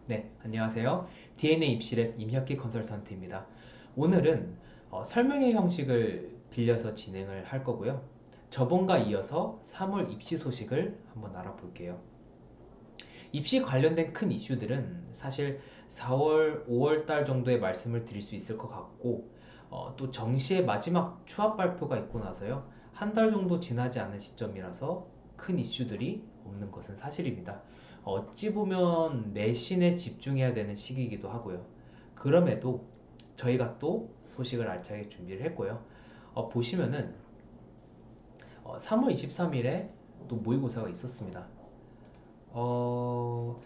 네, 안녕하세요. DNA 입시랩 임혁기 컨설턴트입니다. 오늘은 설명의 형식을 빌려서 진행을 할 거고요. 저번과 이어서 3월 입시 소식을 한번 알아볼게요. 입시 관련된 큰 이슈들은 사실 4월, 5월 달 정도에 말씀을 드릴 수 있을 것 같고, 또 정시의 마지막 추합 발표가 있고 나서요. 한 달 정도 지나지 않은 시점이라서 큰 이슈들이 없는 것은 사실입니다. 어찌 보면 내신에 집중해야 되는 시기이기도 하고요. 그럼에도 저희가 또 소식을 알차게 준비를 했고요. 보시면은 3월 23일에 또 모의고사가 있었습니다. 어,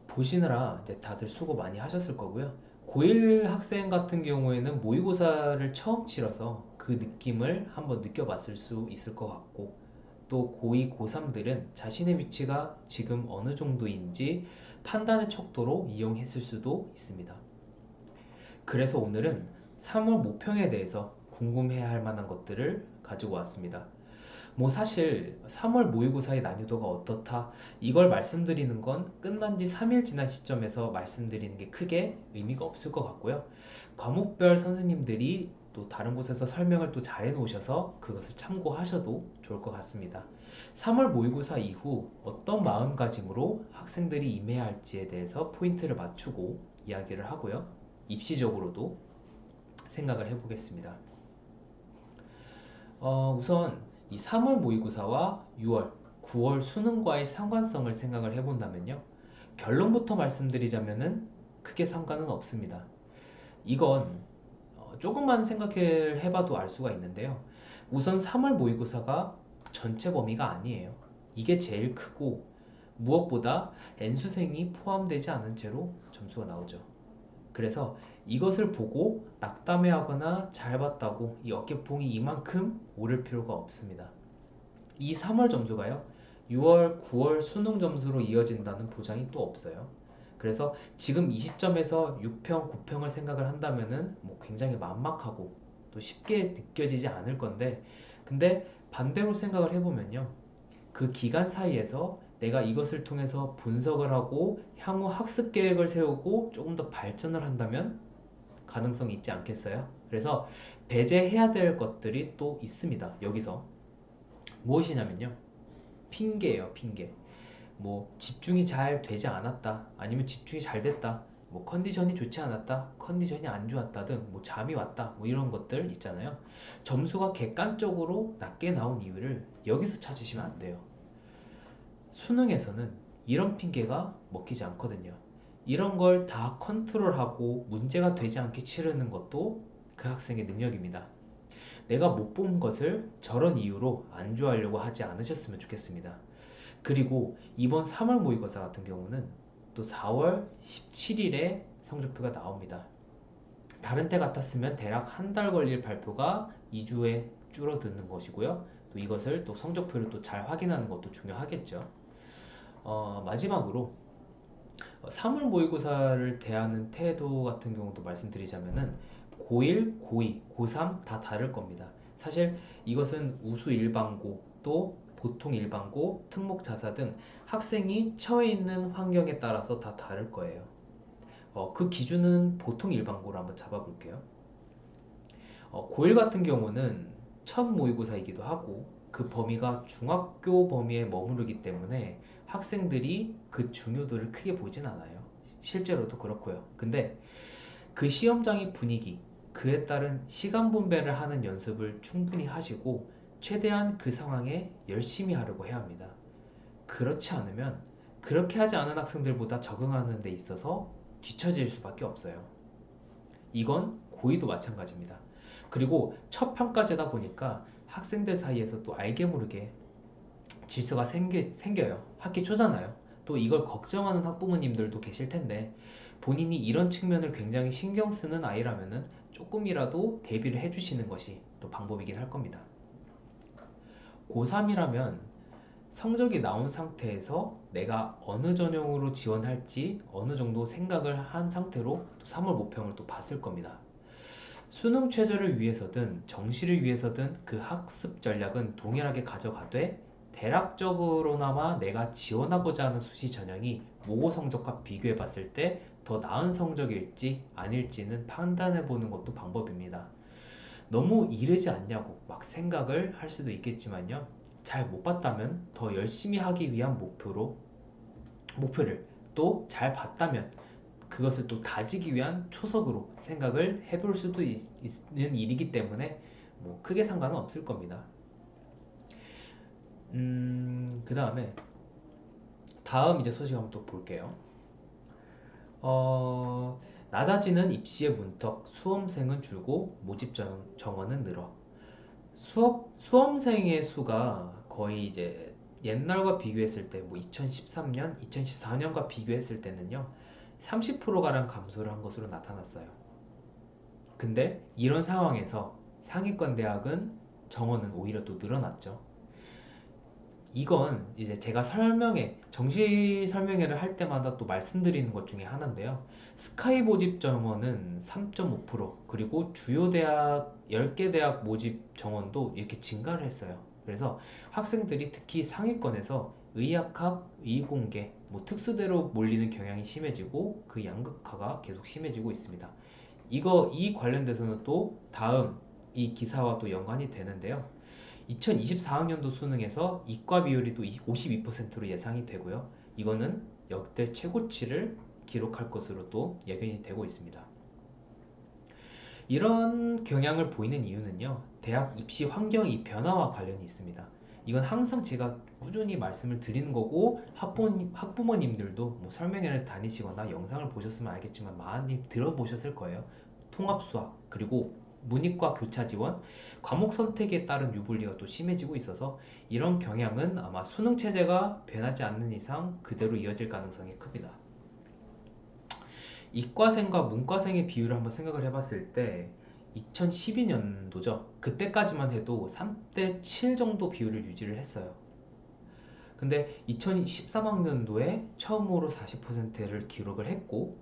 보시느라 이제 다들 수고 많이 하셨을 거고요. 고1 학생 같은 경우에는 모의고사를 처음 치러서 그 느낌을 한번 느껴봤을 수 있을 것 같고, 또 고2, 고3들은 자신의 위치가 지금 어느 정도인지 판단의 척도로 이용했을 수도 있습니다. 그래서 오늘은 3월 모평에 대해서 궁금해야 할 만한 것들을 가지고 왔습니다. 뭐 사실 3월 모의고사의 난이도가 어떻다 이걸 말씀드리는 건 끝난 지 3일 지난 시점에서 말씀드리는 게 크게 의미가 없을 것 같고요. 과목별 선생님들이 또 다른 곳에서 설명을 또 잘 해놓으셔서 그것을 참고하셔도 좋을 것 같습니다. 3월 모의고사 이후 어떤 마음가짐으로 학생들이 임해야 할지에 대해서 포인트를 맞추고 이야기를 하고요. 입시적으로도 생각을 해보겠습니다. 우선 이 3월 모의고사와 6월, 9월 수능과의 상관성을 생각을 해본다면요. 결론부터 말씀드리자면은 크게 상관은 없습니다. 이건 조금만 생각해 해봐도 알 수가 있는데요. 우선 3월 모의고사가 전체 범위가 아니에요. 이게 제일 크고 무엇보다 N수생이 포함되지 않은 채로 점수가 나오죠. 그래서 이것을 보고 낙담해하거나 잘 봤다고 이 어깨뽕이 이만큼 오를 필요가 없습니다. 이 3월 점수가요, 6월, 9월 수능 점수로 이어진다는 보장이 또 없어요. 그래서 지금 이 시점에서 6평, 9평을 생각을 한다면은 뭐 굉장히 만막하고 또 쉽게 느껴지지 않을 건데, 근데 반대로 생각을 해보면요. 그 기간 사이에서 내가 이것을 통해서 분석을 하고 향후 학습 계획을 세우고 조금 더 발전을 한다면 가능성이 있지 않겠어요? 그래서 배제해야 될 것들이 또 있습니다. 여기서 무엇이냐면요. 핑계예요, 핑계. 뭐 집중이 잘 되지 않았다. 아니면 집중이 잘 됐다. 뭐 컨디션이 좋지 않았다. 컨디션이 안 좋았다 등 뭐 잠이 왔다. 뭐 이런 것들 있잖아요. 점수가 객관적으로 낮게 나온 이유를 여기서 찾으시면 안 돼요. 수능에서는 이런 핑계가 먹히지 않거든요. 이런 걸 다 컨트롤하고 문제가 되지 않게 치르는 것도 그 학생의 능력입니다. 내가 못 본 것을 저런 이유로 안주하려고 하지 않으셨으면 좋겠습니다. 그리고 이번 3월 모의고사 같은 경우는 또 4월 17일에 성적표가 나옵니다. 다른 때 같았으면 대략 한 달 걸릴 발표가 2주에 줄어드는 것이고요. 또 이것을 또 성적표를 또 잘 확인하는 것도 중요하겠죠. 마지막으로 3월 모의고사를 대하는 태도 같은 경우도 말씀드리자면은 고1, 고2, 고3 다 다를 겁니다. 사실 이것은 우수 일반고 또 보통 일반고, 특목 자사 등 학생이 처해 있는 환경에 따라서 다 다를 거예요. 그 기준은 보통 일반고로 한번 잡아볼게요. 고1 같은 경우는 첫 모의고사이기도 하고 그 범위가 중학교 범위에 머무르기 때문에 학생들이 그 중요도를 크게 보진 않아요. 실제로도 그렇고요. 근데 그 시험장의 분위기, 그에 따른 시간 분배를 하는 연습을 충분히 하시고 최대한 그 상황에 열심히 하려고 해야 합니다. 그렇지 않으면 그렇게 하지 않은 학생들보다 적응하는 데 있어서 뒤처질 수밖에 없어요. 이건 고2도 마찬가지입니다. 그리고 첫 평가제다 보니까 학생들 사이에서 또 알게 모르게 질서가 생겨요. 학기 초잖아요. 또 이걸 걱정하는 학부모님들도 계실 텐데 본인이 이런 측면을 굉장히 신경 쓰는 아이라면은 조금이라도 대비를 해주시는 것이 또 방법이긴 할 겁니다. 고3이라면 성적이 나온 상태에서 내가 어느 전형으로 지원할지 어느 정도 생각을 한 상태로 또 3월 모평을 또 봤을 겁니다. 수능 최저를 위해서든 정시를 위해서든 그 학습 전략은 동일하게 가져가되 대략적으로나마 내가 지원하고자 하는 수시 전형이 모의 성적과 비교해 봤을 때 더 나은 성적일지 아닐지는 판단해 보는 것도 방법입니다. 너무 이르지 않냐고 막 생각을 할 수도 있겠지만요. 잘 못 봤다면 더 열심히 하기 위한 목표를 또 잘 봤다면 그것을 또 다지기 위한 초석으로 생각을 해볼 수도 있는 일이기 때문에 뭐 크게 상관은 없을 겁니다. 그 다음에 다음 이제 소식 한번 또 볼게요. 낮아지는 입시의 문턱, 수험생은 줄고 모집 정원은 늘어. 수험생의 수가 거의 이제 옛날과 비교했을 때, 뭐 2013년, 2014년과 비교했을 때는요, 30%가량 감소를 한 것으로 나타났어요. 근데 이런 상황에서 상위권 대학은 정원은 오히려 또 늘어났죠. 이건 이제 제가 정시 설명회를 할 때마다 또 말씀드리는 것 중에 하나인데요. 스카이 모집 정원은 3.5%, 그리고 주요 대학 10개 대학 모집 정원도 이렇게 증가를 했어요. 그래서 학생들이 특히 상위권에서 의학학, 의공계, 뭐 특수대로 몰리는 경향이 심해지고 그 양극화가 계속 심해지고 있습니다. 이 관련돼서는 또 다음 이 기사와 또 연관이 되는데요. 2024학년도 수능에서 이과 비율이 또 52%로 예상이 되고요. 이거는 역대 최고치를 기록할 것으로 또 예견이 되고 있습니다. 이런 경향을 보이는 이유는요, 대학 입시 환경이 변화와 관련이 있습니다. 이건 항상 제가 꾸준히 말씀을 드리는 거고, 학부모님들도 뭐 설명회를 다니시거나 영상을 보셨으면 알겠지만 많이 들어보셨을 거예요. 통합수학, 그리고 문이과 교차 지원, 과목 선택에 따른 유불리가 또 심해지고 있어서 이런 경향은 아마 수능 체제가 변하지 않는 이상 그대로 이어질 가능성이 큽니다. 이과생과 문과생의 비율을 한번 생각을 해봤을 때 2012년도죠. 그때까지만 해도 3대 7 정도 비율을 유지를 했어요. 근데 2013학년도에 처음으로 40%를 기록을 했고,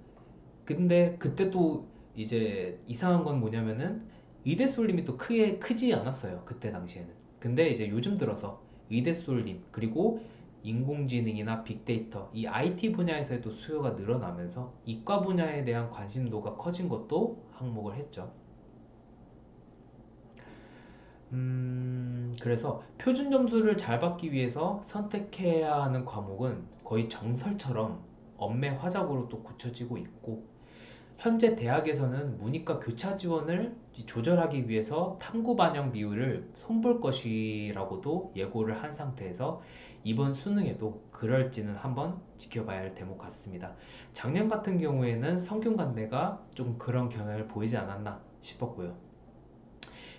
근데 그때 또 이제 이상한 건 뭐냐면은 의대 쏠림이 또 크지 않았어요. 그때 당시에는. 근데 이제 요즘 들어서 의대 쏠림, 그리고 인공지능이나 빅데이터, 이 IT 분야에서의 또 수요가 늘어나면서 이과 분야에 대한 관심도가 커진 것도 항목을 했죠. 그래서 표준 점수를 잘 받기 위해서 선택해야 하는 과목은 거의 정설처럼 엄매 화작으로 또 굳혀지고 있고, 현재 대학에서는 문이과 교차 지원을 조절하기 위해서 탐구 반영 비율을 손볼 것이라고도 예고를 한 상태에서 이번 수능에도 그럴지는 한번 지켜봐야 할 대목 같습니다. 작년 같은 경우에는 성균관대가 좀 그런 경향을 보이지 않았나 싶었고요.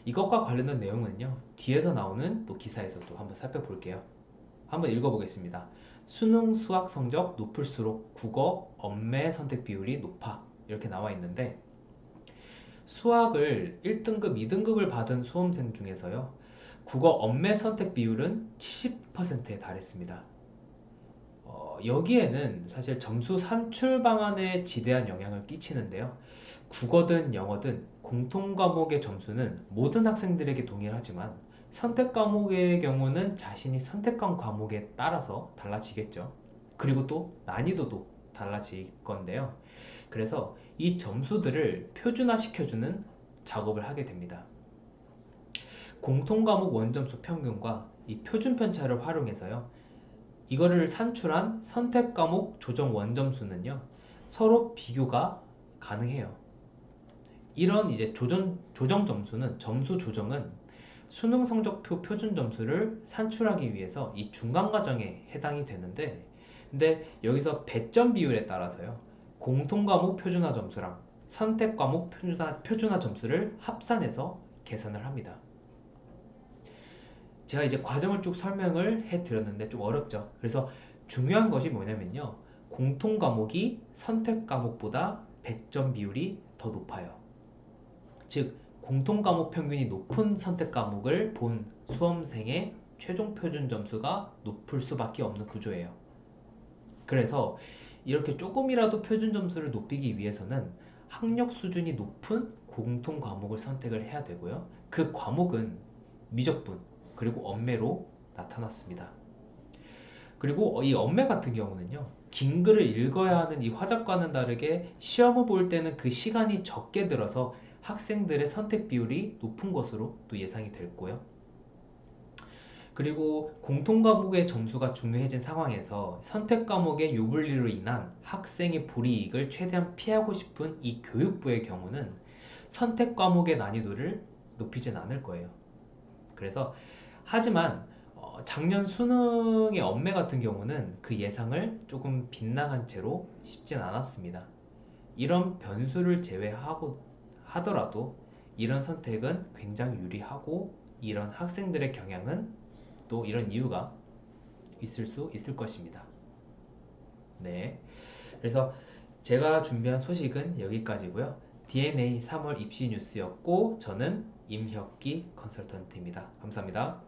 이것과 관련된 내용은요, 뒤에서 나오는 또 기사에서 또 한번 살펴볼게요. 한번 읽어보겠습니다. 수능 수학 성적 높을수록 국어 엄매 선택 비율이 높아, 이렇게 나와 있는데, 수학을 1등급, 2등급을 받은 수험생 중에서요, 국어 엄매 선택 비율은 70%에 달했습니다. 여기에는 사실 점수 산출 방안에 지대한 영향을 끼치는데요. 국어든 영어든 공통 과목의 점수는 모든 학생들에게 동일하지만 선택 과목의 경우는 자신이 선택한 과목에 따라서 달라지겠죠. 그리고 또 난이도도 달라질 건데요. 그래서 이 점수들을 표준화 시켜주는 작업을 하게 됩니다. 공통 과목 원점수 평균과 이 표준 편차를 활용해서요, 이거를 산출한 선택 과목 조정 원점수는요, 서로 비교가 가능해요. 이런 이제 조정 점수는, 점수 조정은 수능 성적표 표준 점수를 산출하기 위해서 이 중간 과정에 해당이 되는데, 근데 여기서 배점 비율에 따라서요, 공통 과목 표준화 점수랑 선택 과목 표준화 점수를 합산해서 계산을 합니다. 제가 이제 과정을 쭉 설명을 해 드렸는데 좀 어렵죠. 그래서 중요한 것이 뭐냐면요, 공통 과목이 선택 과목보다 배점 비율이 더 높아요. 즉 공통 과목 평균이 높은 선택 과목을 본 수험생의 최종 표준 점수가 높을 수밖에 없는 구조예요. 그래서 이렇게 조금이라도 표준 점수를 높이기 위해서는 학력 수준이 높은 공통 과목을 선택을 해야 되고요. 그 과목은 미적분, 그리고 엄매로 나타났습니다. 그리고 이 엄매 같은 경우는요, 긴 글을 읽어야 하는 이 화작과는 다르게 시험을 볼 때는 그 시간이 적게 들어서 학생들의 선택 비율이 높은 것으로 또 예상이 됐고요. 그리고 공통 과목의 점수가 중요해진 상황에서 선택 과목의 유불리로 인한 학생의 불이익을 최대한 피하고 싶은 이 교육부의 경우는 선택 과목의 난이도를 높이진 않을 거예요. 그래서 하지만 작년 수능의 엄매 같은 경우는 그 예상을 조금 빗나간 채로 쉽진 않았습니다. 이런 변수를 제외하고 하더라도 이런 선택은 굉장히 유리하고 이런 학생들의 경향은 또 이런 이유가 있을 수 있을 것입니다. 네. 그래서 제가 준비한 소식은 여기까지고요. DNA 3월 입시 뉴스였고 저는 임혁기 컨설턴트입니다. 감사합니다.